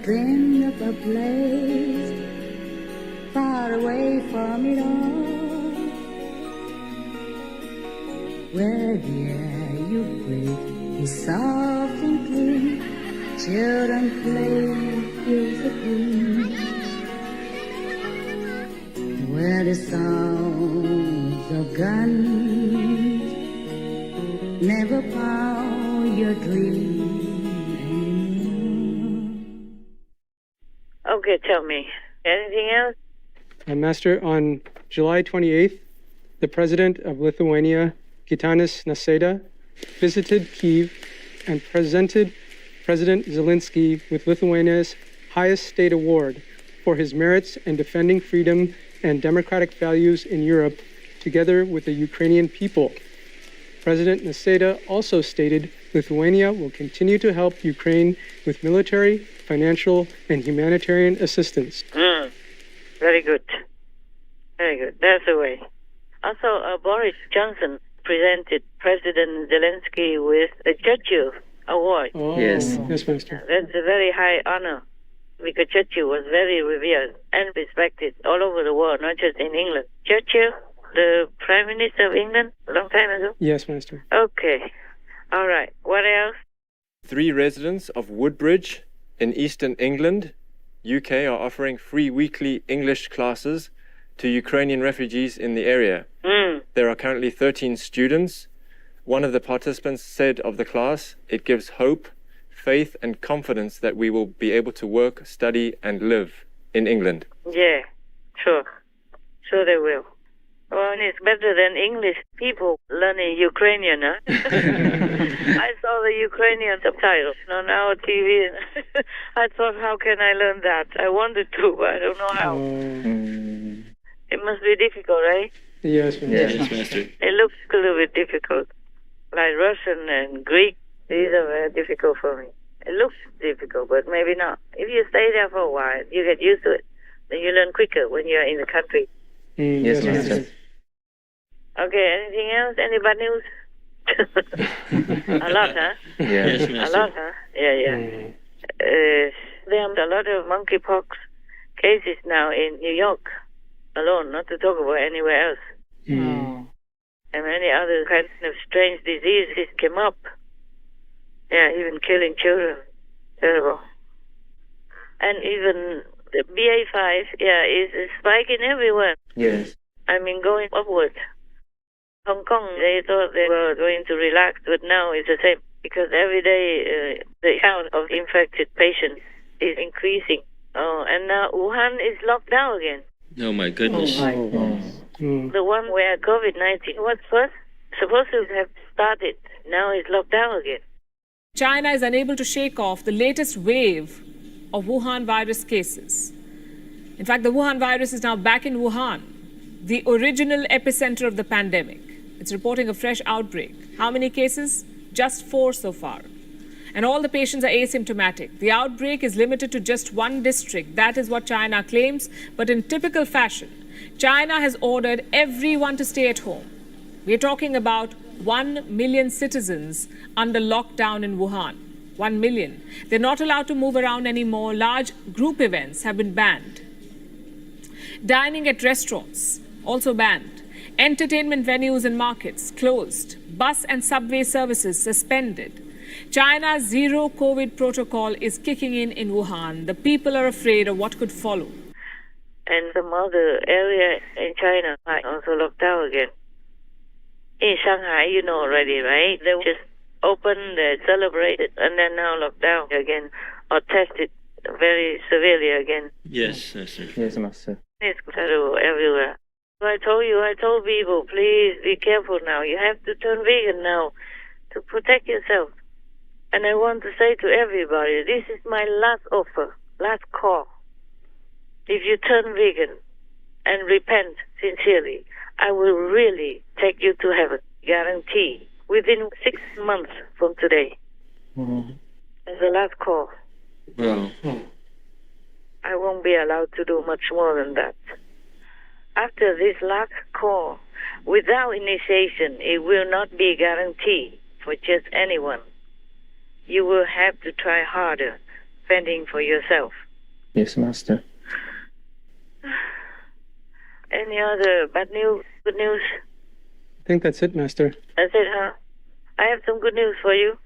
dreamed of a place far away from it all, where the air you breathe is soft and clean, children play fills the green, where the sounds of guns never found your dream anymore. Okay, tell me. Anything else? Master, on July 28th, the president of Lithuania, Gitanas Nausėda, visited Kyiv and presented President Zelensky with Lithuania's highest state award for his merits in defending freedom and democratic values in Europe, together with the Ukrainian people. President Nausėda also stated Lithuania will continue to help Ukraine with military, financial, and humanitarian assistance. Very good. Very good. That's the way. Also, Boris Johnson presented President Zelensky with the Churchill Award. Oh, Yes, Master. That's a very high honor, because Churchill was very revered and respected all over the world, not just in England. Churchill, the Prime Minister of England, a long time ago? Yes, Master. Okay. All right. What else? 3 residents of Woodbridge in eastern England, UK, are offering free weekly English classes to Ukrainian refugees in the area. There are currently 13 students. One of the participants said of the class, it gives hope, faith, and confidence that we will be able to work, study, and live in England. Yeah, sure. Sure they will. Well, it's better than English people learning Ukrainian, huh? I saw the Ukrainian subtitles on our TV. I thought, how can I learn that? I wanted to, but I don't know how. It must be difficult, right? Yes, Master. yes, Master. It looks a little bit difficult. Like Russian and Greek, these are very difficult for me. It looks difficult, but maybe not. If you stay there for a while, you get used to it. Then you learn quicker when you're in the country. Yes, Master. Okay, anything else? Any bad news? A lot, huh? Yes, A lot, huh? Yeah. There are a lot of monkeypox cases now in New York alone, not to talk about anywhere else. And many other kinds of strange diseases came up. Yeah, even killing children. Terrible. And even the BA5, is spiking everywhere. Yes. I mean, going upward. Hong Kong, they thought they were going to relax, but now it's the same, because every day the count of infected patients is increasing. Oh, and now Wuhan is locked down again. Oh, my goodness. The one where COVID-19 was first supposed to have started, now it's locked down again. China is unable to shake off the latest wave of Wuhan virus cases. In fact, the Wuhan virus is now back in Wuhan, the original epicenter of the pandemic. It's reporting a fresh outbreak. How many cases? Just 4 so far. And all the patients are asymptomatic. The outbreak is limited to just one district. That is what China claims. But in typical fashion, China has ordered everyone to stay at home. We're talking about 1 million citizens under lockdown in Wuhan. 1 million. They're not allowed to move around anymore. Large group events have been banned. Dining at restaurants, also banned. Entertainment venues and markets, closed. Bus and subway services, suspended. China's zero COVID protocol is kicking in Wuhan. The people are afraid of what could follow. And some other area in China are also locked down again. In Shanghai, you know already, right? They just opened, they celebrated, and then now locked down again, or tested very severely again. Yes, Master. Yes, Master. It's terrible everywhere. I told people, please be careful now. You have to turn vegan now to protect yourself. And I want to say to everybody, this is my last offer, last call. If you turn vegan and repent sincerely, I will really take you to heaven. Guarantee. Within 6 months from today. It's the last call. Wow. I won't be allowed to do much more than that. After this last call, without initiation, it will not be guaranteed for just anyone. You will have to try harder fending for yourself. Yes, Master. Any other bad news, good news? I think that's it, Master. That's it, huh? I have some good news for you.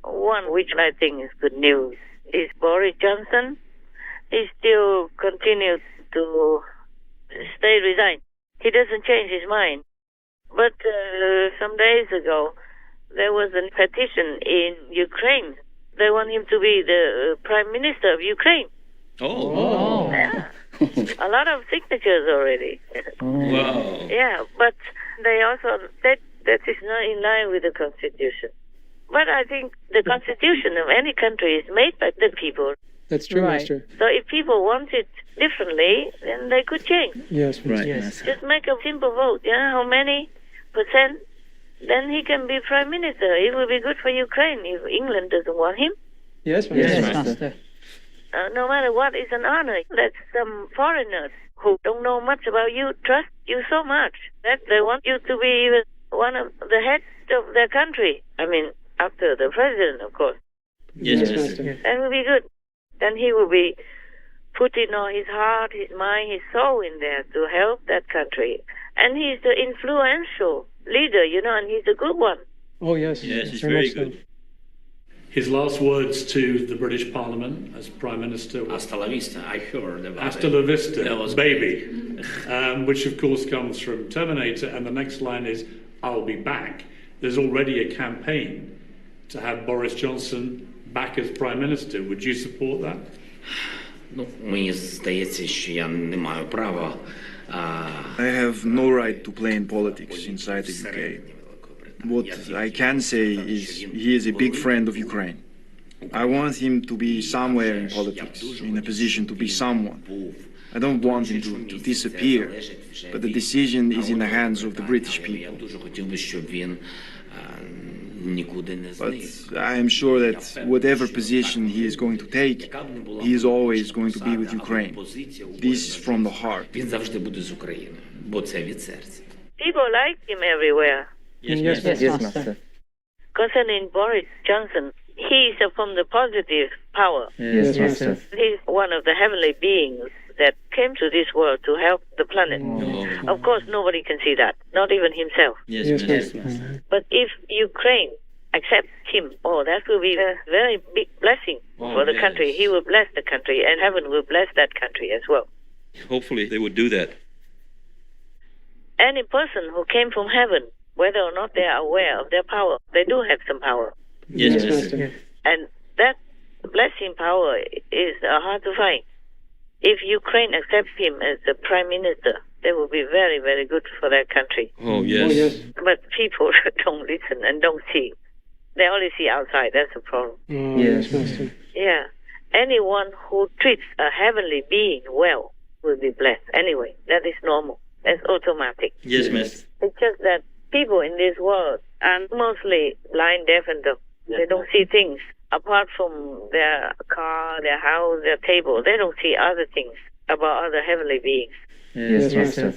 One which I think is good news is Boris Johnson. He still continues to stay resigned. He doesn't change his mind. But some days ago, there was a petition in Ukraine. They want him to be the Prime Minister of Ukraine. Oh. Yeah. A lot of signatures already. Wow. Yeah, but they also said that is not in line with the Constitution. But I think the Constitution of any country is made by the people. That's true, Master. So if people want it differently, then they could change. Yes, Master. Right, Master. Just make a simple vote, yeah? How many percent? Then he can be Prime Minister. It will be good for Ukraine if England doesn't want him. Yes, Master. Yes, Master. No matter what, it's an honor that some foreigners who don't know much about you trust you so much that they want you to be even one of the heads of their country. I mean, after the president, of course. Yes, Master. Master. That will be good. Then he will be putting all his heart, his mind, his soul in there to help that country. And he's the influential leader, and he's a good one. Oh, yes. Yes, he's very much so. good. His last words to the British Parliament as Prime Minister were Hasta la vista. I heard about "Hasta it. la vista, That was baby," which of course comes from Terminator, and the next line is "I'll be back." There's already a campaign to have Boris Johnson back as Prime Minister. Would you support that? Ну, мені здається, що я не маю права. I have no right to play in politics inside the UK. What I can say is he is a big friend of Ukraine. I want him to be somewhere in politics, in a position to be someone. I don't want him to disappear, but the decision is in the hands of the British people. Я дуже хотів би, щоб він нікуди не But зник. I am sure that whatever position he is going to take, he is always going to be with Ukraine. This is from the heart. Він завжди буде з Україною, бо це від серця. People like him everywhere. Yes, Yes, Master. Yes, Master. Concerning Boris Johnson, he is from the positive power. Yes, Master. He's one of the heavenly beings that came to this world to help the planet. Oh. Of course, nobody can see that, not even himself. Yes, Yes, Master. Master. But if Ukraine accepts him, that will be a very big blessing for the yes. country. He will bless the country, and heaven will bless that country as well. Hopefully they would do that. Any person who came from heaven, whether or not they are aware of their power, they do have some power. Yes, Yes, Master. Master. And that blessing power is hard to find. If Ukraine accepts him as the prime minister, that will be very, very good for their country. Oh, yes. Oh, yes. But people don't listen and don't see. They only see outside. That's the problem. Oh, Yes. yes, Master. Yeah. Anyone who treats a heavenly being well will be blessed. Anyway, that is normal. That's automatic. Yes, Master. It's just that people in this world are mostly blind, deaf, and dumb. They don't see things apart from their car, their house, their table. They don't see other things about other heavenly beings. Yes, Master.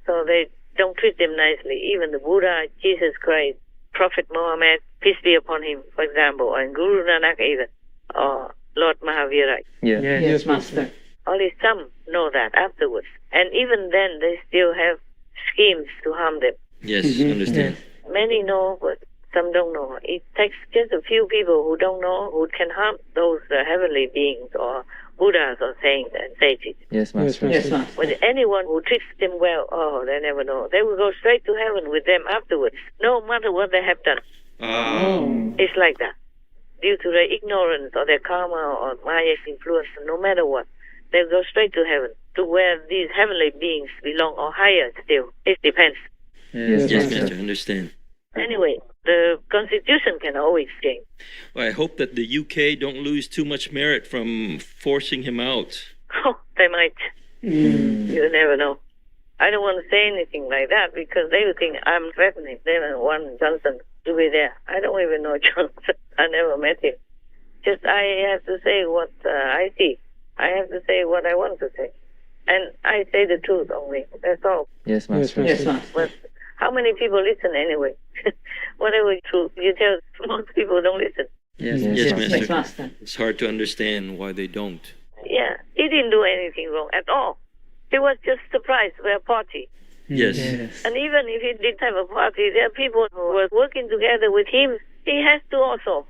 So they don't treat them nicely. Even the Buddha, Jesus Christ, Prophet Muhammad, peace be upon him, for example, and Guru Nanak even, or Lord Mahavira. Yeah. Yes, Master. Only some know that afterwards. And even then, they still have schemes to harm them. Yes, understand. Many know, but some don't know. It takes just a few people who don't know who can harm those heavenly beings or Buddhas or saints and sages. Yes, Master. Yes, Master. But anyone who treats them well, they never know. They will go straight to heaven with them afterwards, no matter what they have done. It's like that. Due to their ignorance or their karma or Maya's influence, no matter what, they'll go straight to heaven, to where these heavenly beings belong, or higher still. It depends. Yes, Yes, Master. Master, understand. Anyway, the constitution can always change. Well, I hope that the UK don't lose too much merit from forcing him out. Oh, they might. You never know. I don't want to say anything like that because they will think I'm threatening them and want Johnson to be there. I don't even know Johnson. I never met him. Just I have to say what I see. I have to say what I want to say. And I say the truth only. That's all. Yes, Master. Yes, Master. But How many people listen anyway? Whatever you tell, most people don't listen. Yes, Master. It's hard to understand why they don't. Yeah, he didn't do anything wrong at all. He was just surprised by a party. Yes. And even if he did have a party, there are people who were working together with him. He has to also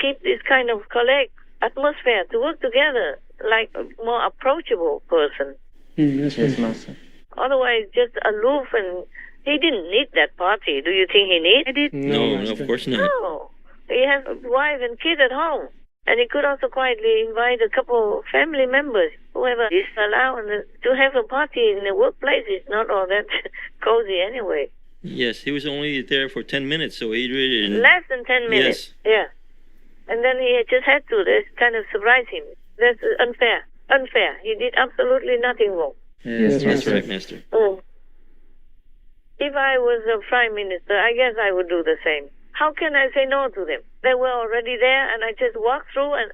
keep this kind of collect atmosphere to work together like a more approachable person. Yes, Master. Otherwise, just aloof, and he didn't need that party. Do you think he needed it? No, of course not. No. He has a wife and kid at home. And he could also quietly invite a couple family members, whoever is allowed to have a party in the workplace. It's not all that cozy anyway. Yes, he was only there for 10 minutes, so he really didn't... Less than 10 minutes. Yes. Yeah. And then he just had to. That kind of surprised him. That's unfair. Unfair. He did absolutely nothing wrong. Yes, That's right, Master. If I was a prime minister, I guess I would do the same. How can I say no to them? They were already there, and I just walked through, and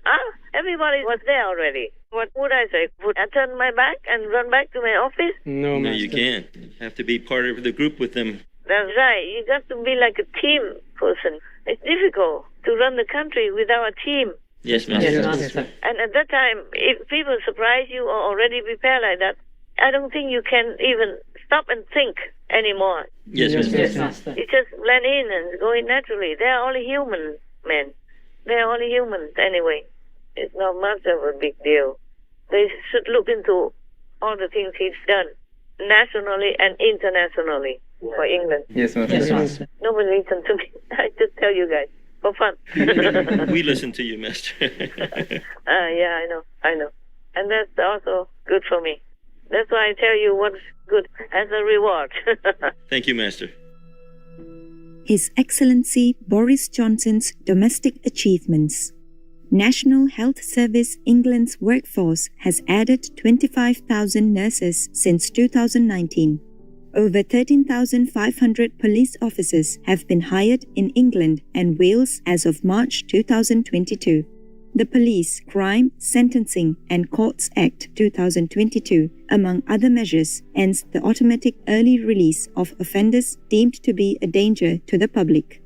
everybody was there already. What would I say? Would I turn my back and run back to my office? No, No, Master. you can't. You have to be part of the group with them. That's right. You got to be like a team person. It's difficult to run the country without a team. Yes, Master. Yes, Master. And at that time, if people surprise you or already prepare like that, I don't think you can even stop and think anymore. Yes, Master. Yes, Master. You just blend in and go in naturally. They are only human, men. They are only humans anyway. It's not much of a big deal. They should look into all the things he's done, nationally and internationally, for England. Yes, Master. Yes, Master. Nobody listens to me. I just tell you guys for fun. We listen to you, Master. Yeah, I know. And that's also good for me. That's why I tell you what's good as a reward. Thank you, Master. His Excellency Boris Johnson's domestic achievements. National Health Service England's workforce has added 25,000 nurses since 2019. Over 13,500 police officers have been hired in England and Wales as of March 2022. The Police, Crime, Sentencing and Courts Act 2022, among other measures, ends the automatic early release of offenders deemed to be a danger to the public.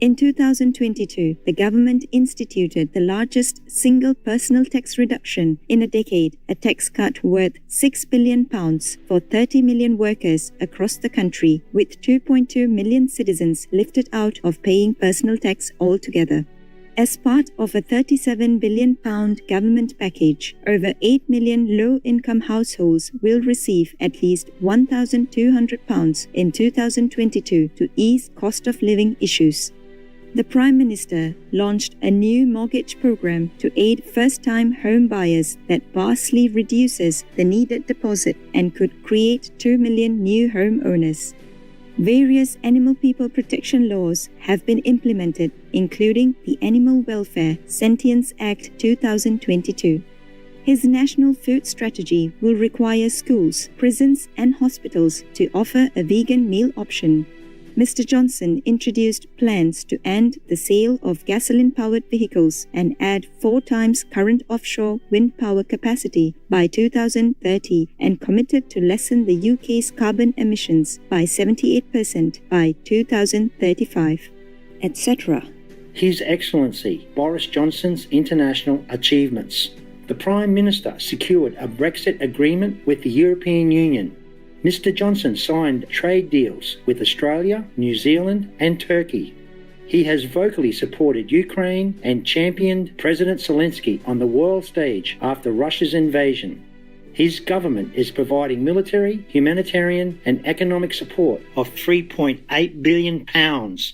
In 2022, the government instituted the largest single personal tax reduction in a decade, a tax cut worth £6 billion for 30 million workers across the country, with 2.2 million citizens lifted out of paying personal tax altogether. As part of a £37 billion government package, over 8 million low-income households will receive at least £1,200 in 2022 to ease cost of living issues. The Prime Minister launched a new mortgage program to aid first-time home buyers that vastly reduces the needed deposit and could create 2 million new homeowners. Various animal people protection laws have been implemented, including the Animal Welfare Sentience Act 2022. His national food strategy will require schools, prisons and hospitals to offer a vegan meal option. Mr. Johnson introduced plans to end the sale of gasoline-powered vehicles and add 4 times current offshore wind power capacity by 2030 and committed to lessen the UK's carbon emissions by 78% by 2035, etc. His Excellency Boris Johnson's international achievements. The Prime Minister secured a Brexit agreement with the European Union. Mr. Johnson signed trade deals with Australia, New Zealand and Turkey. He has vocally supported Ukraine and championed President Zelensky on the world stage after Russia's invasion. His government is providing military, humanitarian and economic support of £3.8 billion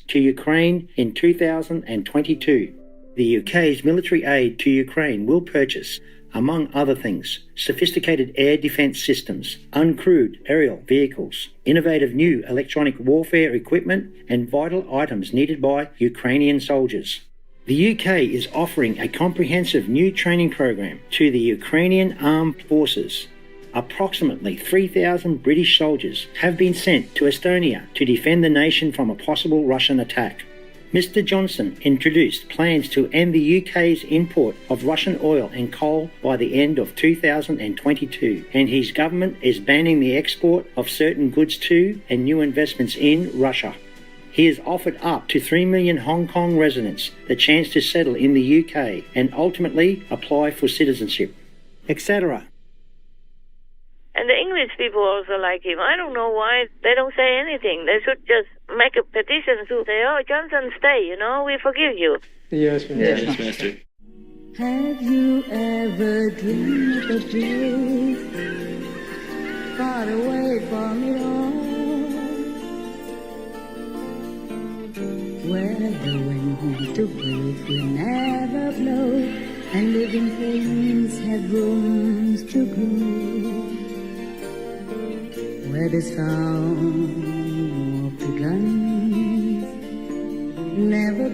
to Ukraine in 2022. The UK's military aid to Ukraine will purchase, among other things, sophisticated air defence systems, uncrewed aerial vehicles, innovative new electronic warfare equipment and vital items needed by Ukrainian soldiers. The UK is offering a comprehensive new training program to the Ukrainian armed forces. Approximately 3,000 British soldiers have been sent to Estonia to defend the nation from a possible Russian attack. Mr. Johnson introduced plans to end the UK's import of Russian oil and coal by the end of 2022, and his government is banning the export of certain goods to and new investments in Russia. He has offered up to 3 million Hong Kong residents the chance to settle in the UK and ultimately apply for citizenship, etc. And the English people also like him. I don't know why they don't say anything. They should just make a petition to say, oh, Johnson, stay, we forgive you. Yes, Master. Yes, Master. Have you ever dreamed of a place far away from it all, where the wind to breathe will never blow, and living things have rooms to grow, where the sound of the guns never